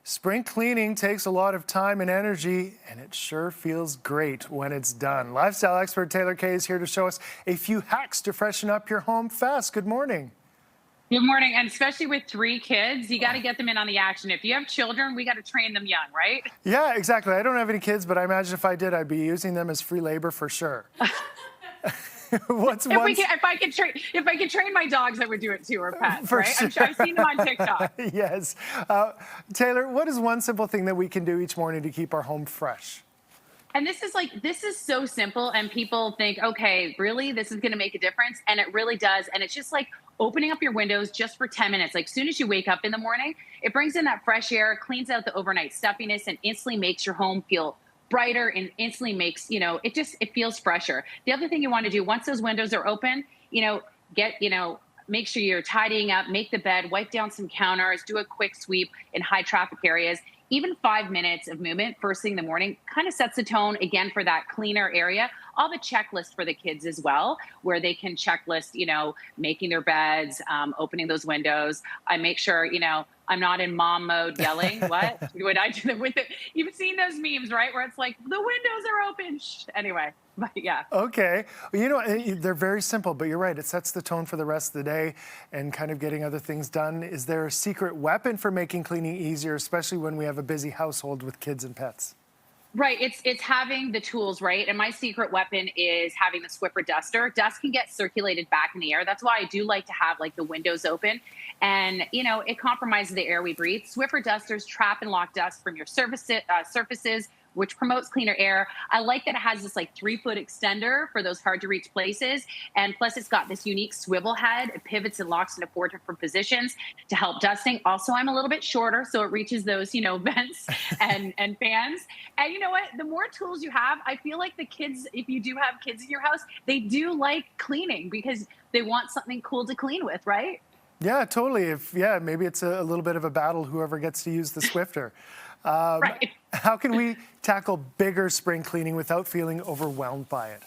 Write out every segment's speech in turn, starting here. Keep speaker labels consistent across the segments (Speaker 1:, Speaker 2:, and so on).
Speaker 1: Spring cleaning takes a lot of time and energy, and it sure feels great when it's done. Lifestyle expert Taylor Kaye is here to show us a few hacks to freshen up your home fast. Good morning.
Speaker 2: Good morning. And especially with 3 kids, you got to get them in on the action. If you have children, we got to train them young, right?
Speaker 1: Yeah, exactly. I don't have any kids, but I imagine if I did, I'd be using them as free labor for sure.
Speaker 2: If I could train my dogs, I would do it too, or pets, right?
Speaker 1: Sure.
Speaker 2: I've seen them on TikTok.
Speaker 1: Yes. Taylor, what is one simple thing that we can do each morning to keep our home fresh?
Speaker 2: And this is so simple, and people think, okay, really, this is going to make a difference, and it really does. And it's just like opening up your windows just for 10 minutes. Like, as soon as you wake up in the morning, it brings in that fresh air, cleans out the overnight stuffiness, and instantly makes your home feel brighter, and instantly makes, it feels fresher. The other thing you want to do once those windows are open, make sure you're tidying up, make the bed, wipe down some counters, do a quick sweep in high traffic areas. Even 5 minutes of movement first thing in the morning kind of sets the tone again for that cleaner area. All the checklist for the kids as well, where they can checklist, making their beds, opening those windows. I make sure, I'm not in mom mode yelling. What would I do with it? You've seen those memes, right? Where it's like, the windows are open. Shh. Anyway, but yeah.
Speaker 1: Okay. Well, they're very simple, but you're right. It sets the tone for the rest of the day and kind of getting other things done. Is there a secret weapon for making cleaning easier, especially when we have a busy household with kids and pets?
Speaker 2: Right. It's having the tools, right? And my secret weapon is having the Swiffer duster. Dust can get circulated back in the air. That's why I do like to have like the windows open. And, it compromises the air we breathe. Swiffer dusters trap and lock dust from your surfaces, which promotes cleaner air. I like that it has this like 3-foot extender for those hard to reach places. And plus it's got this unique swivel head. It pivots and locks into 4 different positions to help dusting. Also, I'm a little bit shorter, so it reaches those, vents and fans. And you know what? The more tools you have, I feel like the kids, if you do have kids in your house, they do like cleaning because they want something cool to clean with, right?
Speaker 1: Yeah, totally. Maybe it's a little bit of a battle, whoever gets to use the Swifter.
Speaker 2: Right.
Speaker 1: How can we tackle bigger spring cleaning without feeling overwhelmed by it?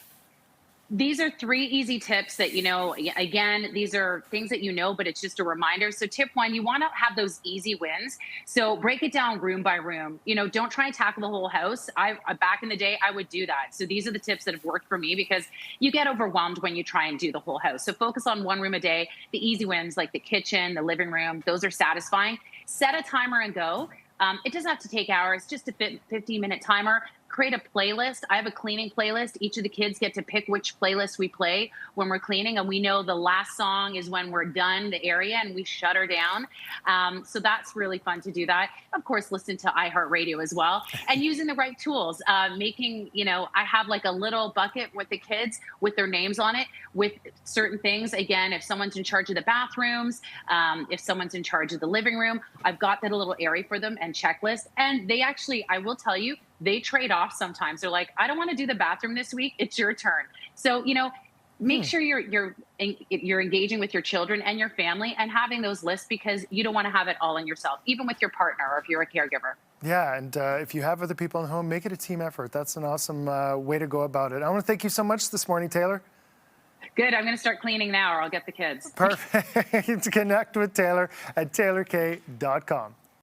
Speaker 2: These are 3 easy tips that, again, these are things that but it's just a reminder. So tip 1, you want to have those easy wins. So break it down room by room. Don't try and tackle the whole house. Back in the day, I would do that. So these are the tips that have worked for me because you get overwhelmed when you try and do the whole house. So focus on 1 room a day. The easy wins like the kitchen, the living room, those are satisfying. Set a timer and go. It doesn't have to take hours, just a 15-minute timer. Create a playlist. I have a cleaning playlist. Each of the kids get to pick which playlist we play when we're cleaning. And we know the last song is when we're done the area and we shut her down. So that's really fun to do that. Of course, listen to iHeartRadio as well. And using the right tools. I have like a little bucket with the kids with their names on it with certain things. Again, if someone's in charge of the bathrooms, if someone's in charge of the living room, I've got that a little area for them and checklist. And they actually, I will tell you, they trade off sometimes. They're like, I don't want to do the bathroom this week. It's your turn. So, make sure you're engaging with your children and your family and having those lists because you don't want to have it all in yourself, even with your partner or if you're a caregiver.
Speaker 1: Yeah, and if you have other people in the home, make it a team effort. That's an awesome way to go about it. I want to thank you so much this morning, Taylor.
Speaker 2: Good. I'm going to start cleaning now or I'll get the kids.
Speaker 1: Perfect. To connect with Taylor at taylorkaye.com.